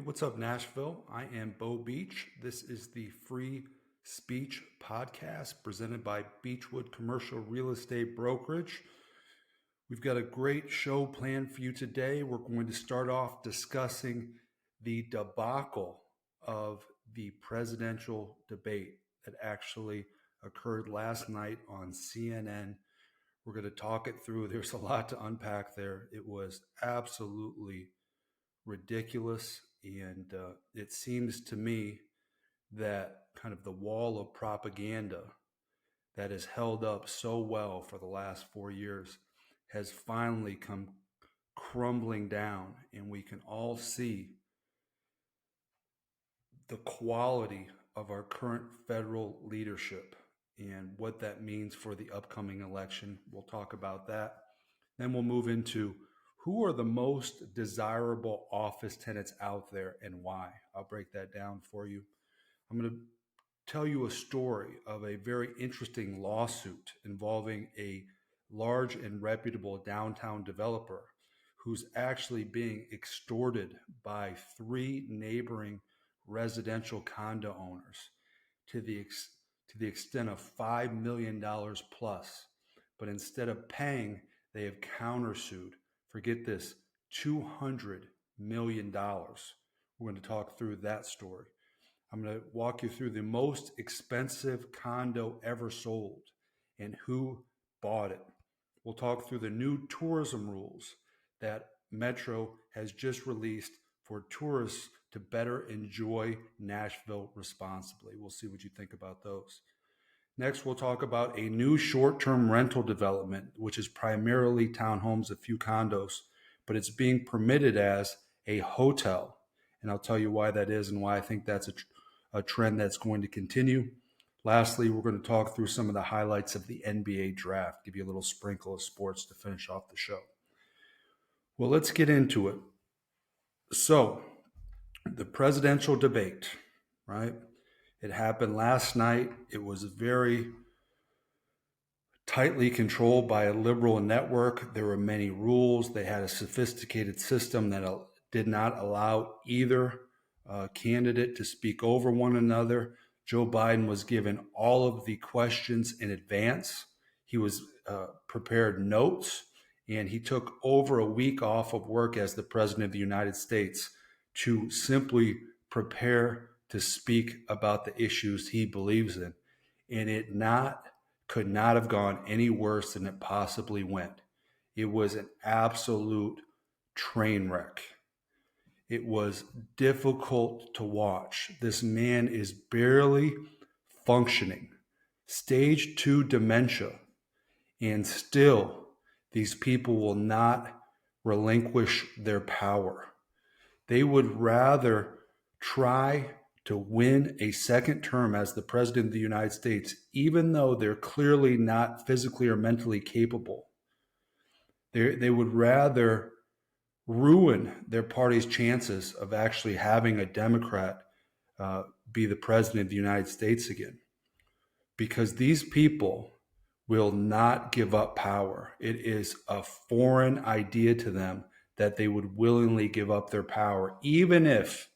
what's up, Nashville? I am Bo Beach. This is the Free Speech Podcast presented by Beechwood Commercial Real Estate Brokerage. We've got a great show planned for you today. We're going to start off discussing the debacle of the presidential debate that actually occurred last night on CNN. We're going to talk it through. There's a lot to unpack there. It was absolutely ridiculous. And it seems to me that kind of the wall of propaganda that has held up so well for the last 4 years has finally come crumbling down. And we can all see the quality of our current federal leadership and what that means for the upcoming election. We'll talk about that. Then we'll move into who are the most desirable office tenants out there and why. I'll break that down for you. I'm going to tell you a story of a very interesting lawsuit involving a large and reputable downtown developer who's actually being extorted by 3 neighboring residential condo owners to the extent of $5 million plus. But instead of paying, they have countersued for, get this, $200 million. We're going to talk through that story. I'm going to walk you through the most expensive condo ever sold and who bought it. We'll talk through the new tourism rules that Metro has just released for tourists to better enjoy Nashville responsibly. We'll see what you think about those. Next, we'll talk about a new short-term rental development, which is primarily townhomes, a few condos, but it's being permitted as a hotel. And I'll tell you why that is and why I think that's a trend that's going to continue. Lastly, we're going to talk through some of the highlights of the NBA draft, give you a little sprinkle of sports to finish off the show. Well, let's get into it. So, the presidential debate, right? It happened last night. It was very tightly controlled by a liberal network. There were many rules. They had a sophisticated system that did not allow either candidate to speak over one another. Joe Biden was given all of the questions in advance. He was prepared notes, and he took over a week off of work as the president of the United States to simply prepare to speak about the issues he believes in. And it could not have gone any worse than it possibly went. It was an absolute train wreck. It was difficult to watch. This man is barely functioning, stage 2 dementia, and still these people will not relinquish their power. They would rather try to win a second term as the president of the United States, even though they're clearly not physically or mentally capable. They would rather ruin their party's chances of actually having a Democrat be the president of the United States again. Because these people will not give up power. It is a foreign idea to them that they would willingly give up their power, even if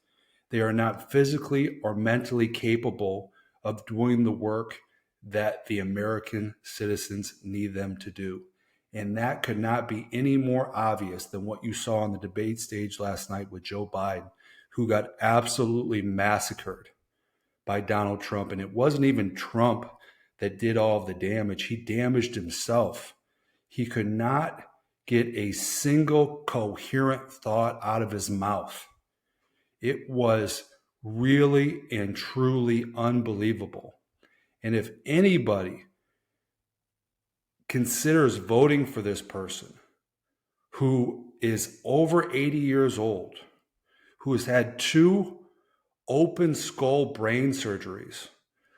they are not physically or mentally capable of doing the work that the American citizens need them to do. And that could not be any more obvious than what you saw on the debate stage last night with Joe Biden, who got absolutely massacred by Donald Trump. And it wasn't even Trump that did all of the damage. He damaged himself. He could not get a single coherent thought out of his mouth. It was really and truly unbelievable. And if anybody considers voting for this person who is over 80 years old, who has had 2 open skull brain surgeries,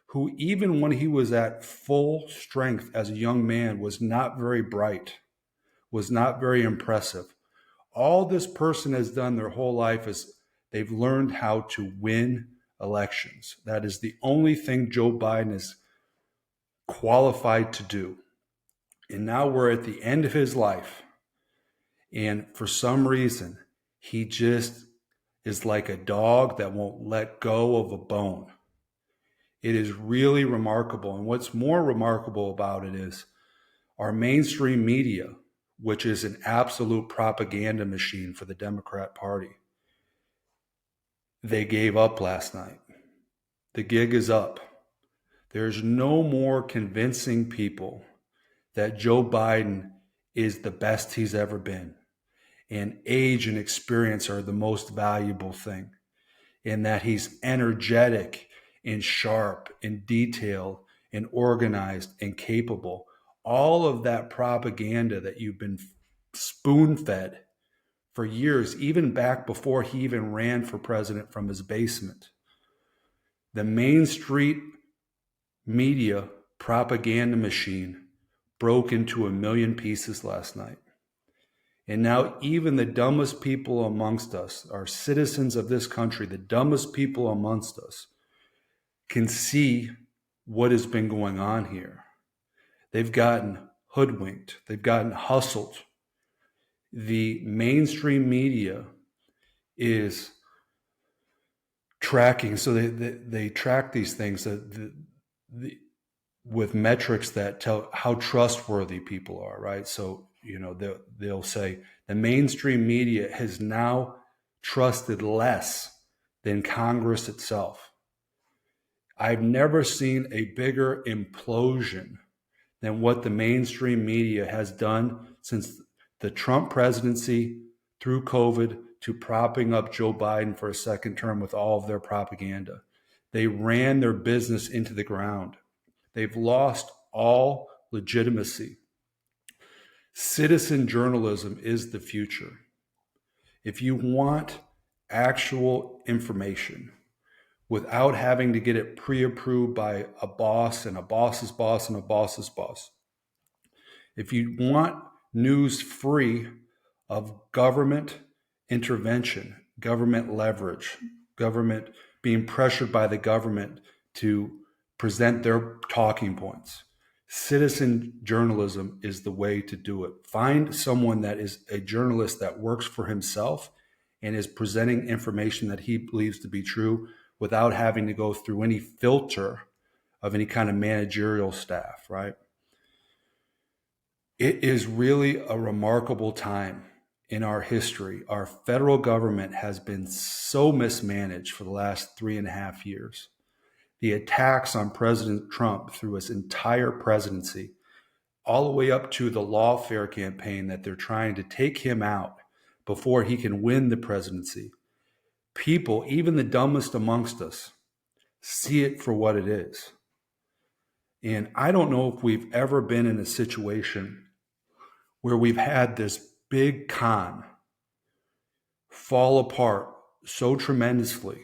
who even when he was at full strength as a young man was not very bright, was not very impressive. All this person has done their whole life is they've learned how to win elections. That is the only thing Joe Biden is qualified to do. And now we're at the end of his life. And for some reason, he just is like a dog that won't let go of a bone. It is really remarkable. And what's more remarkable about it is our mainstream media, which is an absolute propaganda machine for the Democrat Party, they gave up last night. The gig is up. There's no more convincing people that Joe Biden is the best he's ever been. And age and experience are the most valuable thing. And that he's energetic and sharp and detailed and organized and capable. All of that propaganda that you've been spoon-fed for years, even back before he even ran for president from his basement. The Main Street media propaganda machine broke into a million pieces last night. And now even the dumbest people amongst us, our citizens of this country, the dumbest people amongst us, can see what has been going on here. They've gotten hoodwinked. They've gotten hustled. The mainstream media is tracking, so they track these things with metrics that tell how trustworthy people are, right? So, they'll say the mainstream media has now trusted less than Congress itself. I've never seen a bigger implosion than what the mainstream media has done since the Trump presidency through COVID to propping up Joe Biden for a second term with all of their propaganda. They ran their business into the ground. They've lost all legitimacy. Citizen journalism is the future. If you want actual information without having to get it pre-approved by a boss and a boss's boss and a boss's boss, if you want news free of government intervention, government leverage, government being pressured by the government to present their talking points, citizen journalism is the way to do it. Find someone that is a journalist that works for himself and is presenting information that he believes to be true without having to go through any filter of any kind of managerial staff, right? It is really a remarkable time in our history. Our federal government has been so mismanaged for the last 3.5 years. The attacks on President Trump through his entire presidency, all the way up to the lawfare campaign that they're trying to take him out before he can win the presidency. People, even the dumbest amongst us, see it for what it is. And I don't know if we've ever been in a situation where we've had this big con fall apart so tremendously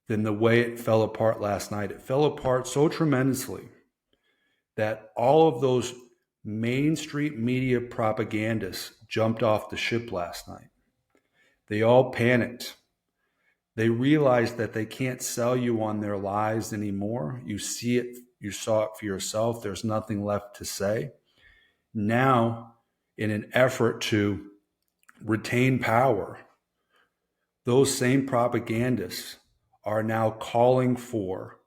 than the way it fell apart last night. It fell apart so tremendously that all of those Main Street media propagandists jumped off the ship last night. They all panicked. They realized that they can't sell you on their lies anymore. You see it, you saw it for yourself. There's nothing left to say. Now, in an effort to retain power, those same propagandists are now calling for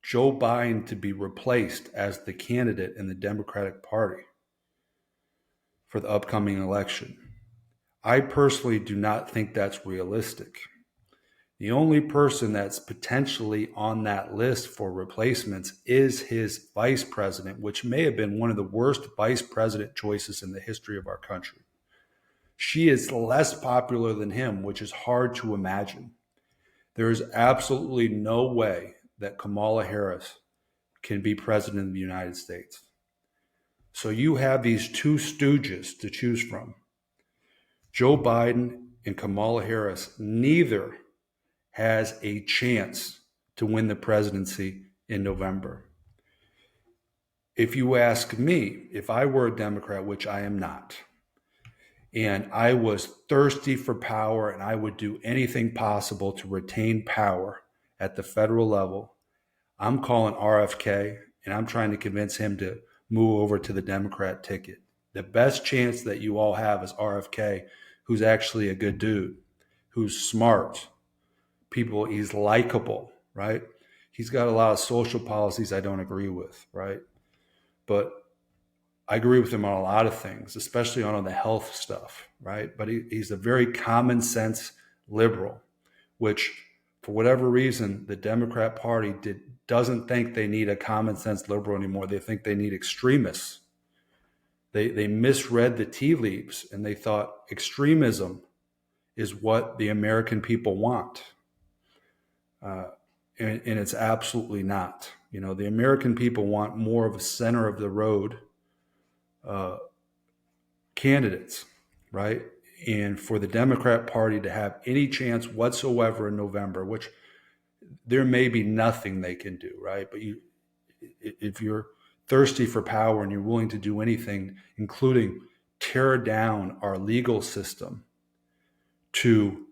Joe Biden to be replaced as the candidate in the Democratic Party for the upcoming election. I personally do not think that's realistic. The only person that's potentially on that list for replacements is his vice president, which may have been one of the worst vice president choices in the history of our country. She is less popular than him, which is hard to imagine. There is absolutely no way that Kamala Harris can be president of the United States. So you have these two stooges to choose from. Joe Biden and Kamala Harris, neither has a chance to win the presidency in November. If you ask me, if I were a Democrat, which I am not, and I was thirsty for power and I would do anything possible to retain power at the federal level, I'm calling RFK and I'm trying to convince him to move over to the Democrat ticket. The best chance that you all have is RFK, who's actually a good dude. who's smart, people, he's likable, right? He's got a lot of social policies I don't agree with, right? But I agree with him on a lot of things, especially on the health stuff, right? But he's a very common sense liberal, which for whatever reason, the Democrat Party doesn't think they need a common sense liberal anymore. They think they need extremists. They misread the tea leaves and they thought extremism is what the American people want. And it's absolutely not. You know, the American people want more of a center of the road candidates, right? And for the Democrat Party to have any chance whatsoever in November, which there may be nothing they can do, right? But if you're thirsty for power and you're willing to do anything, including tear down our legal system to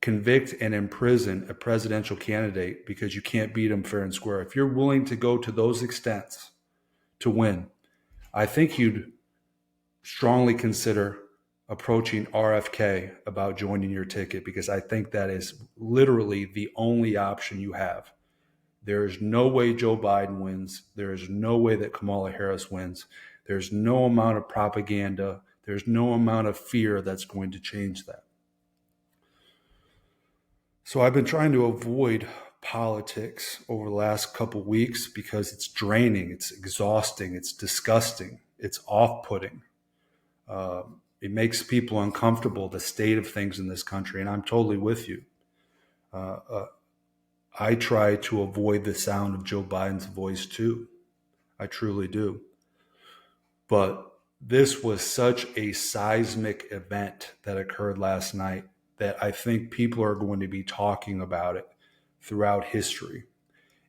convict and imprison a presidential candidate because you can't beat them fair and square, if you're willing to go to those extents to win, I think you'd strongly consider approaching RFK about joining your ticket, because I think that is literally the only option you have. There is no way Joe Biden wins. There is no way that Kamala Harris wins. There's no amount of propaganda. There's no amount of fear that's going to change that. So I've been trying to avoid politics over the last couple of weeks because it's draining, it's exhausting, it's disgusting, it's off-putting. It makes people uncomfortable, the state of things in this country, and I'm totally with you. I try to avoid the sound of Joe Biden's voice too. I truly do. But this was such a seismic event that occurred last night that I think people are going to be talking about it throughout history.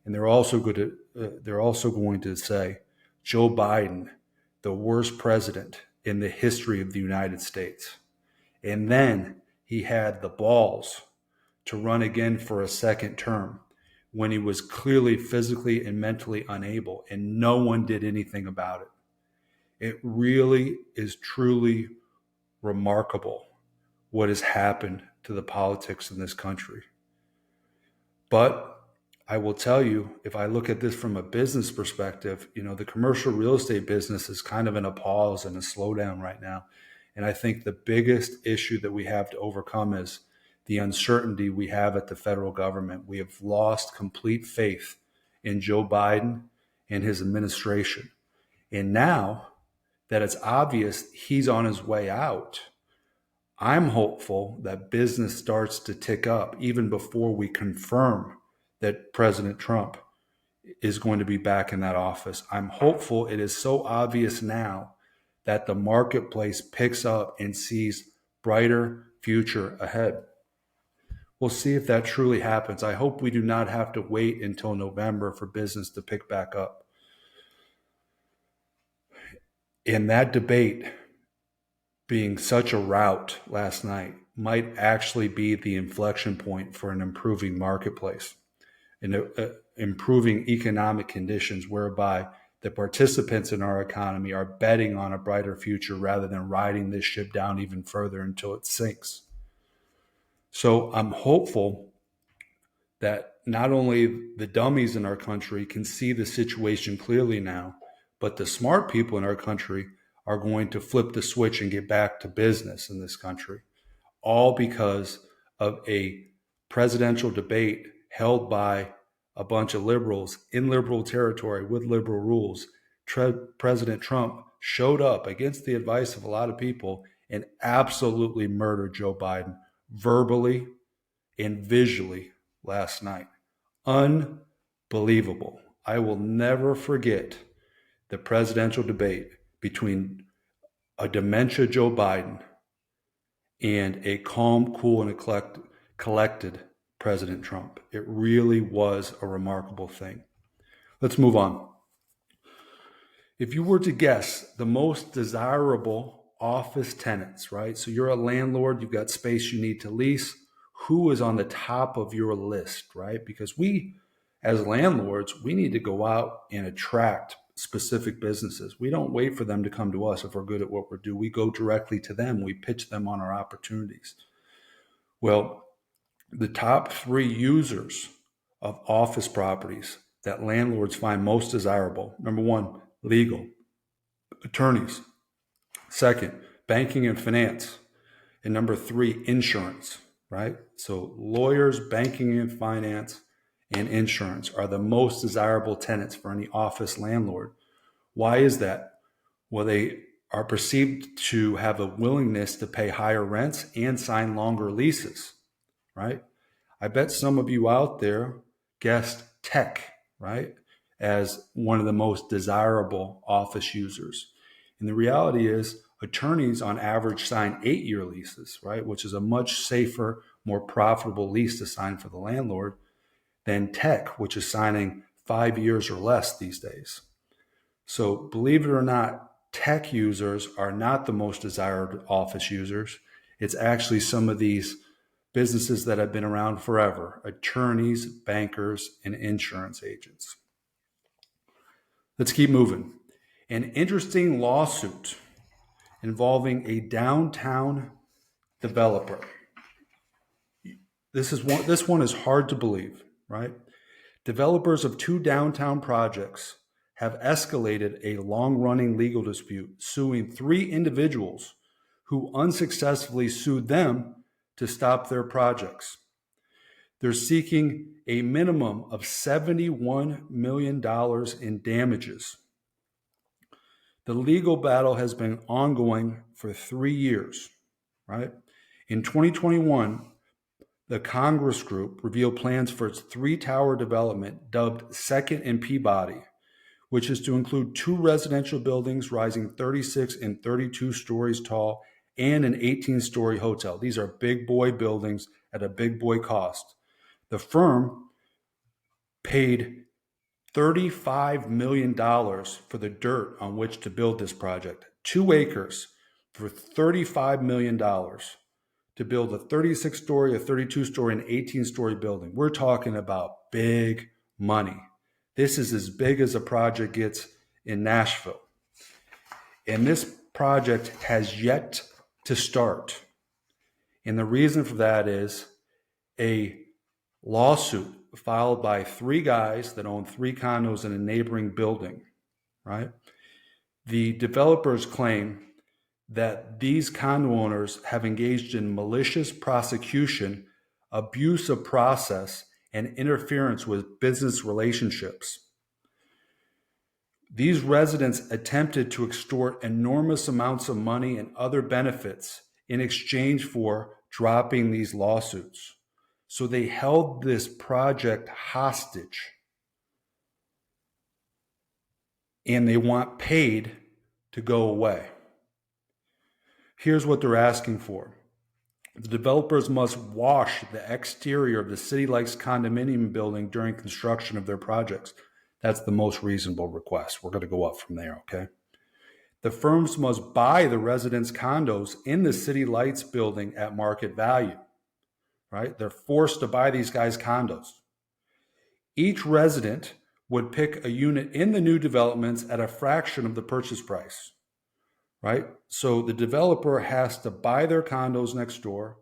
And they're also going to say, Joe Biden, the worst president in the history of the United States. And then he had the balls to run again for a second term when he was clearly physically and mentally unable, and no one did anything about it. It really is truly remarkable what has happened to the politics in this country. But I will tell you, if I look at this from a business perspective, you know, the commercial real estate business is kind of in a pause and a slowdown right now. And I think the biggest issue that we have to overcome is the uncertainty we have at the federal government. We have lost complete faith in Joe Biden and his administration. And now that it's obvious he's on his way out, I'm hopeful that business starts to tick up even before we confirm that President Trump is going to be back in that office. I'm hopeful it is so obvious now that the marketplace picks up and sees brighter future ahead. We'll see if that truly happens. I hope we do not have to wait until November for business to pick back up. In that debate being such a rout last night might actually be the inflection point for an improving marketplace and improving economic conditions whereby the participants in our economy are betting on a brighter future rather than riding this ship down even further until it sinks. So I'm hopeful that not only the dummies in our country can see the situation clearly now, but the smart people in our country are going to flip the switch and get back to business in this country, all because of a presidential debate held by a bunch of liberals in liberal territory with liberal rules. President Trump showed up against the advice of a lot of people and absolutely murdered Joe Biden verbally and visually last night. Unbelievable. I will never forget the presidential debate between a dementia Joe Biden and a calm, cool, and collected President Trump. It really was a remarkable thing. Let's move on. If you were to guess the most desirable office tenants, right? So you're a landlord, you've got space you need to lease. Who is on the top of your list, right? Because we, as landlords, we need to go out and attract specific businesses. We don't wait for them to come to us if we're good at what we do. We go directly to them. We pitch them on our opportunities. Well, the top 3 users of office properties that landlords find most desirable: number 1, legal, attorneys; second, banking and finance; and number 3, insurance, right? So lawyers, banking and finance, and insurance are the most desirable tenants for any office landlord. Why is that? Well, they are perceived to have a willingness to pay higher rents and sign longer leases, right? I bet some of you out there guessed tech, right, as one of the most desirable office users. And the reality is, attorneys on average sign 8-year leases, right, which is a much safer, more profitable lease to sign for the landlord than tech, which is signing 5 years or less these days. So believe it or not, tech users are not the most desired office users. It's actually some of these businesses that have been around forever: attorneys, bankers, and insurance agents. Let's keep moving. An interesting lawsuit involving a downtown developer. This one is hard to believe, right? Developers of 2 downtown projects have escalated a long-running legal dispute, suing 3 individuals who unsuccessfully sued them to stop their projects. They're seeking a minimum of $71 million in damages. The legal battle has been ongoing for 3 years, right? In 2021, the Congress Group revealed plans for its 3-tower development dubbed Second and Peabody, which is to include 2 residential buildings rising 36 and 32 stories tall and an 18-story hotel. These are big boy buildings at a big boy cost. The firm paid $35 million for the dirt on which to build this project. 2 acres for $35 million to build a 36-story, a 32-story, and 18-story building. We're talking about big money. This is as big as a project gets in Nashville. And this project has yet to start. And the reason for that is a lawsuit filed by 3 guys that own 3 condos in a neighboring building, right? The developers claim that these condo owners have engaged in malicious prosecution, abuse of process, and interference with business relationships. These residents attempted to extort enormous amounts of money and other benefits in exchange for dropping these lawsuits. So they held this project hostage, and they want paid to go away. Here's what they're asking for. The developers must wash the exterior of the City Lights condominium building during construction of their projects. That's the most reasonable request. We're going to go up from there, okay? The firms must buy the residents' condos in the City Lights building at market value, right? They're forced to buy these guys' condos. Each resident would pick a unit in the new developments at a fraction of the purchase price, right? So the developer has to buy their condos next door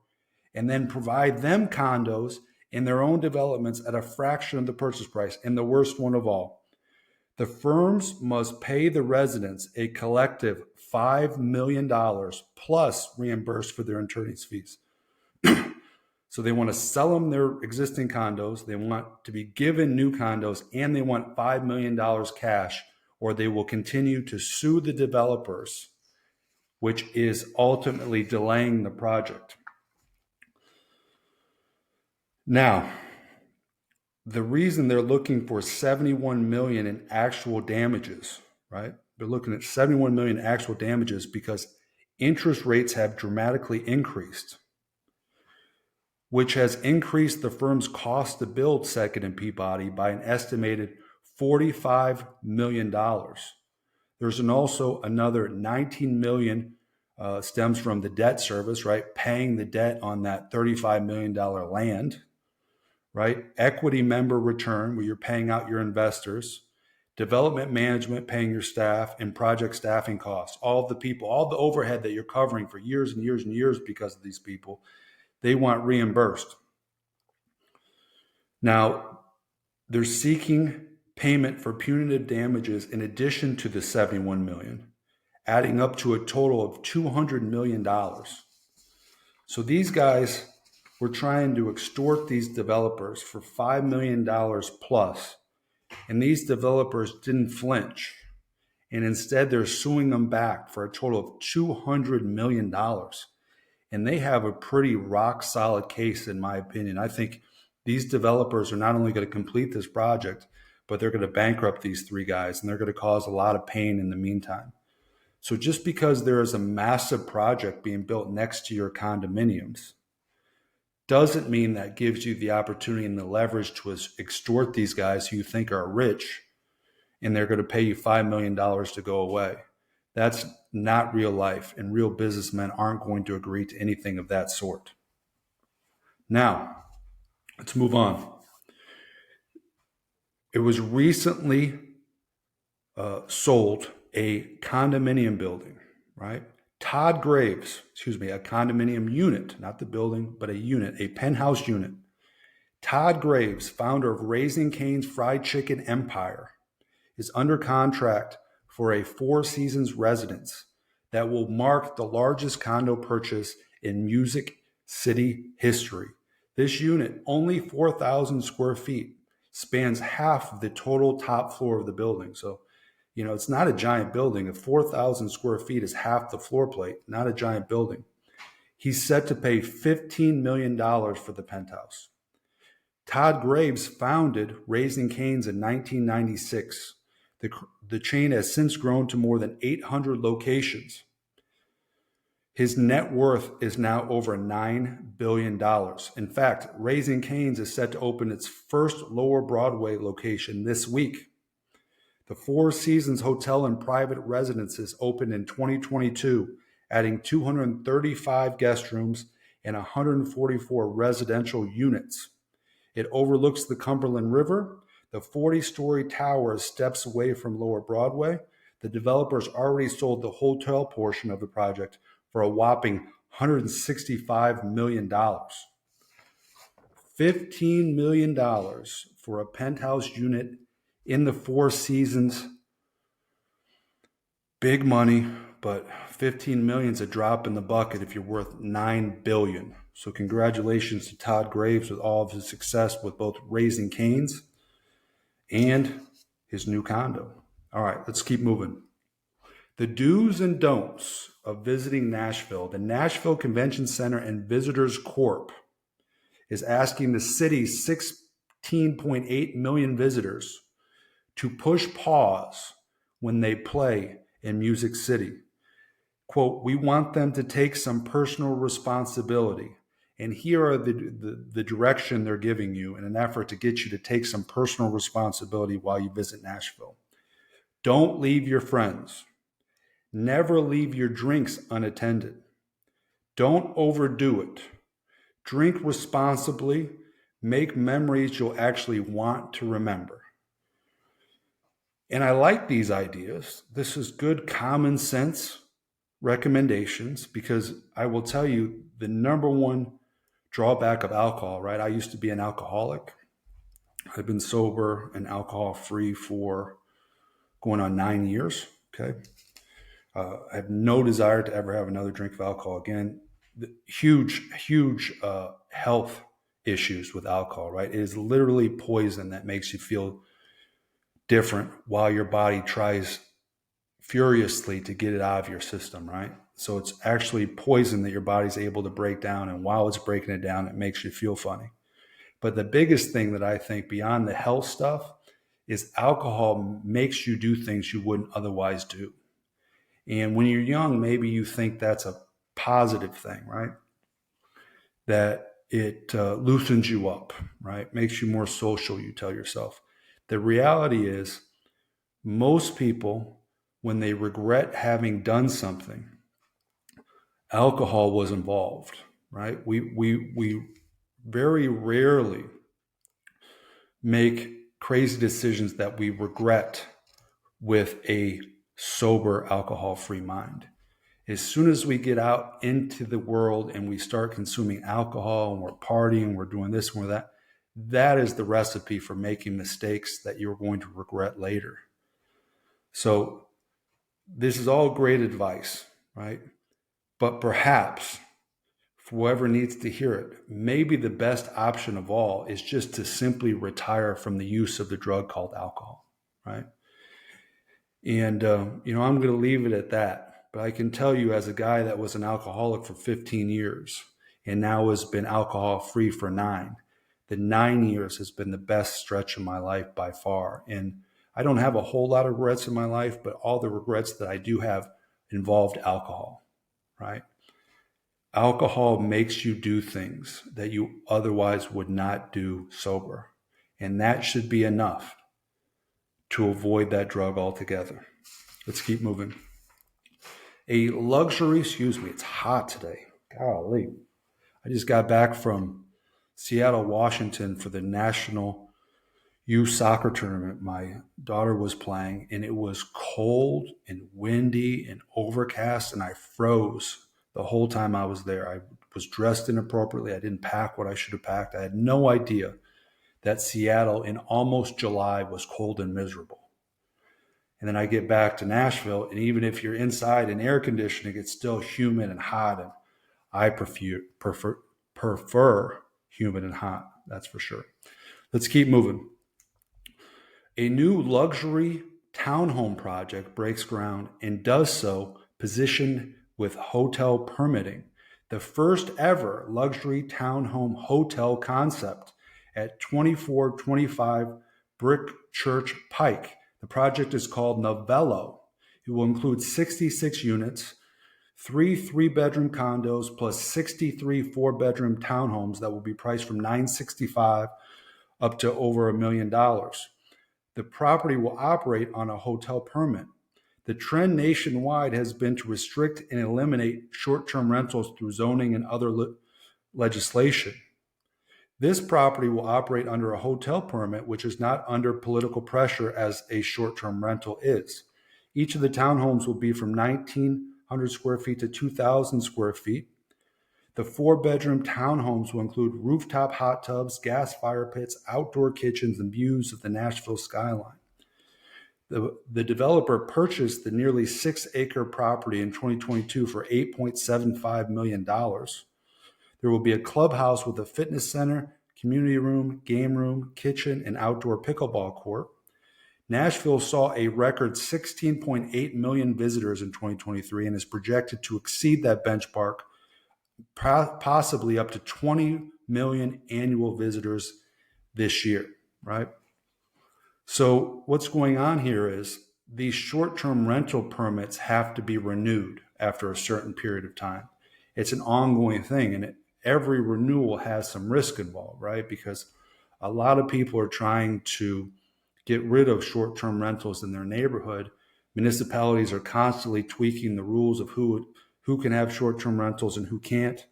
and then provide them condos in their own developments at a fraction of the purchase price. And the worst one of all, the firms must pay the residents a collective $5 million plus reimburse for their attorney's fees. So they want to sell them their existing condos, they want to be given new condos, and they want $5 million cash, or they will continue to sue the developers, which is ultimately delaying the project. Now, the reason they're looking for $71 million in actual damages, right? They're looking at $71 million in actual damages because interest rates have dramatically increased, which has increased the firm's cost to build Second and Peabody by an estimated $45 million. There's also another $19 million stems from the debt service, right? Paying the debt on that $35 million land, right? Equity member return, where you're paying out your investors, development management, paying your staff, and project staffing costs. All of the people, all the overhead that you're covering for years and years and years because of these people. They want reimbursed. Now, they're seeking payment for punitive damages in addition to the $71 million, adding up to a total of $200 million. So these guys were trying to extort these developers for $5 million plus, and these developers didn't flinch. And instead, they're suing them back for a total of $200 million. And they have a pretty rock solid case, in my opinion. I think these developers are not only going to complete this project, but they're going to bankrupt these three guys, and they're going to cause a lot of pain in the meantime. So just because there is a massive project being built next to your condominiums doesn't mean that gives you the opportunity and the leverage to extort these guys who you think are rich, and they're going to pay you $5 million to go away. That's not real life, and real businessmen aren't going to agree to anything of that sort. Now, let's move on. It was recently sold a condominium building, right? Todd Graves, a condominium unit, not the building, but a unit, a penthouse unit. Todd Graves, founder of Raising Cane's Fried Chicken Empire, is under contract for a Four Seasons residence that will mark the largest condo purchase in Music City history. This unit, only 4,000 square feet, spans half of the total top floor of the building. So, it's not a giant building. If 4,000 square feet is half the floor plate, not a giant building. He's set to pay $15 million for the penthouse. Todd Graves founded Raising Cane's in 1996. The chain has since grown to more than 800 locations. His net worth is now over $9 billion. In fact, Raising Cane's is set to open its first Lower Broadway location this week. The Four Seasons Hotel and Private Residences opened in 2022, adding 235 guest rooms and 144 residential units. It overlooks the Cumberland River. The 40-story tower is steps away from Lower Broadway. The developers already sold the hotel portion of the project for a whopping $165 million. $15 million for a penthouse unit in the Four Seasons. Big money, but 15 million is a drop in the bucket if you're worth 9 billion. So congratulations to Todd Graves with all of his success with both Raising Cane's and his new condo. All right, let's keep moving. The do's and don'ts of visiting Nashville. The Nashville Convention Center and Visitors Corp is asking the city's 16.8 million visitors to push pause when they play in Music City. Quote, we want them to take some personal responsibility. And here are the direction they're giving you in an effort to get you to take some personal responsibility while you visit Nashville. Don't leave your friends. Never leave your drinks unattended. Don't overdo it. Drink responsibly. Make memories you'll actually want to remember. And I like these ideas. This is good common sense recommendations, because I will tell you the number one drawback of alcohol, right? I used to be an alcoholic. I've been sober and alcohol free for going on 9 years. Okay. I have no desire to ever have another drink of alcohol again. Huge health issues with alcohol, right? It is literally poison that makes you feel different while your body tries furiously to get it out of your system, right? So it's actually poison that your body's able to break down, and while it's breaking it down, it makes you feel funny. But the biggest thing that I think beyond the health stuff is alcohol makes you do things you wouldn't otherwise do. And when you're young, maybe you think that's a positive thing, right? That it loosens you up, right? Makes you more social, you tell yourself. The reality is most people, when they regret having done something, alcohol was involved, right? We very rarely make crazy decisions that we regret with a sober, alcohol-free mind. As soon as we get out into the world and we start consuming alcohol and we're partying, we're doing this and we're that, that is the recipe for making mistakes that you're going to regret later. So this is all great advice, right? But perhaps for whoever needs to hear it, maybe the best option of all is just to simply retire from the use of the drug called alcohol, right? And, I'm going to leave it at that. But I can tell you, as a guy that was an alcoholic for 15 years and now has been alcohol free for 9, the 9 years has been the best stretch of my life by far. And I don't have a whole lot of regrets in my life, but all the regrets that I do have involved alcohol, right? Alcohol makes you do things that you otherwise would not do sober. And that should be enough to avoid that drug altogether. Let's keep moving. It's hot today. Golly. I just got back from Seattle, Washington for the National Youth Soccer Tournament my daughter was playing, and it was cold and windy and overcast, and I froze the whole time I was there. I was dressed inappropriately. I didn't pack what I should have packed. I had no idea that Seattle in almost July was cold and miserable. And then I get back to Nashville, and even if you're inside in air conditioning, it's still humid and hot. And I prefer humid and hot, that's for sure. Let's keep moving. A new luxury townhome project breaks ground and does so positioned with hotel permitting. The first ever luxury townhome hotel concept at 2425 Brick Church Pike. The project is called Novello. It will include 66 units, 3 3-bedroom condos, plus 63 4-bedroom townhomes that will be priced from $965,000 up to over $1 million. The property will operate on a hotel permit. The trend nationwide has been to restrict and eliminate short-term rentals through zoning and other legislation. This property will operate under a hotel permit, which is not under political pressure as a short-term rental is. Each of the townhomes will be from 1,900 square feet to 2,000 square feet. The 4-bedroom townhomes will include rooftop hot tubs, gas fire pits, outdoor kitchens, and views of the Nashville skyline. The developer purchased the nearly 6-acre property in 2022 for $8.75 million. There will be a clubhouse with a fitness center, community room, game room, kitchen, and outdoor pickleball court. Nashville saw a record 16.8 million visitors in 2023 and is projected to exceed that benchmark, possibly up to 20 million annual visitors this year, right? So what's going on here is these short-term rental permits have to be renewed after a certain period of time. It's an ongoing thing, and every renewal has some risk involved, right? Because a lot of people are trying to get rid of short-term rentals in their neighborhood. Municipalities are constantly tweaking the rules of who can have short-term rentals and who can't.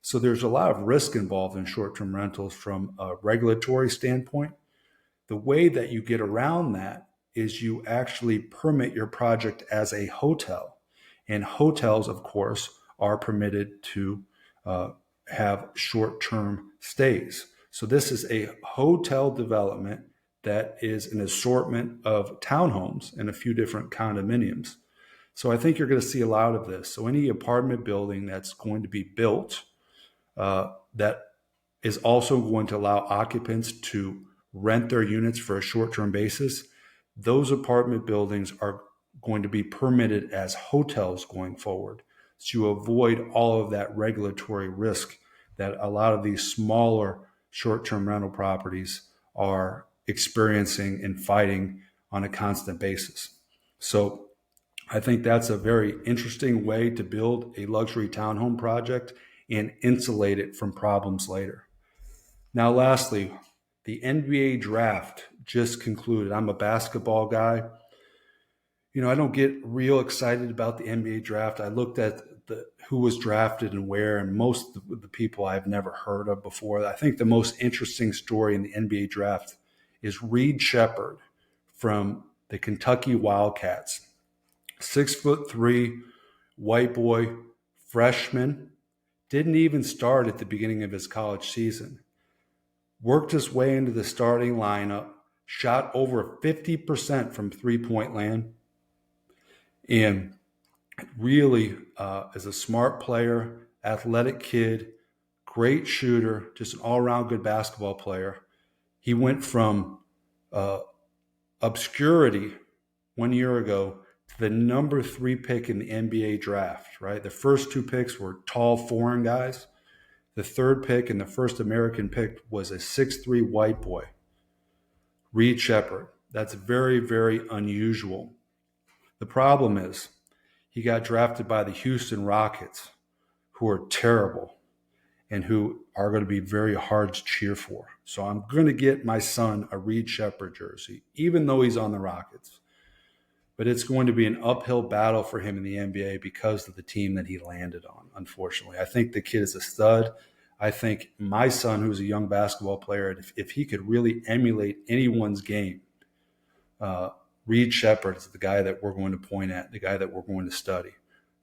So there's a lot of risk involved in short-term rentals from a regulatory standpoint. The way that you get around that is you actually permit your project as a hotel. And hotels, of course, are permitted to have short-term stays. So this is a hotel development that is an assortment of townhomes and a few different condominiums. So I think you're going to see a lot of this. So any apartment building that's going to be built that is also going to allow occupants to rent their units for a short-term basis, those apartment buildings are going to be permitted as hotels going forward to avoid all of that regulatory risk that a lot of these smaller short-term rental properties are experiencing and fighting on a constant basis. So I think that's a very interesting way to build a luxury townhome project and insulate it from problems later. Now, lastly, the NBA draft just concluded. I'm a basketball guy. I don't get real excited about the NBA draft. I looked at who was drafted and where, and most of the people I've never heard of before. I think the most interesting story in the NBA draft is Reed Shepherd from the Kentucky Wildcats. 6'3", white boy, freshman, didn't even start at the beginning of his college season. Worked his way into the starting lineup, shot over 50% from three-point land, and really is a smart player, athletic kid, great shooter, just an all-around good basketball player. He went from obscurity 1 year ago to the number 3 pick in the NBA draft, right? The first 2 picks were tall foreign guys. The 3rd pick and the first American pick was a 6'3" white boy, Reed Sheppard. That's very, very unusual. The problem is he got drafted by the Houston Rockets, who are terrible and who are going to be very hard to cheer for. So I'm going to get my son a Reed Sheppard jersey, even though he's on the Rockets. But it's going to be an uphill battle for him in the NBA because of the team that he landed on, unfortunately. I think the kid is a stud. I think my son, who's a young basketball player, if he could really emulate anyone's game, Reed Sheppard is the guy that we're going to point at, the guy that we're going to study.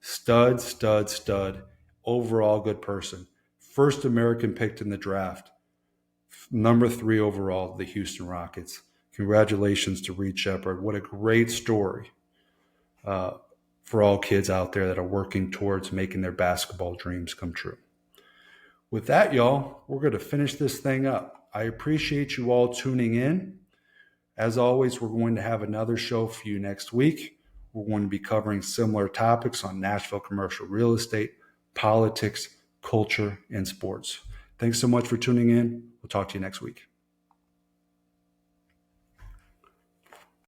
Stud, stud, stud, overall good person. First American picked in the draft, number 3 overall, the Houston Rockets. Congratulations to Reed Sheppard. What a great story for all kids out there that are working towards making their basketball dreams come true. With that, y'all, we're going to finish this thing up. I appreciate you all tuning in. As always, we're going to have another show for you next week. We're going to be covering similar topics on Nashville commercial real estate, politics, culture, and sports. Thanks so much for tuning in. We'll talk to you next week.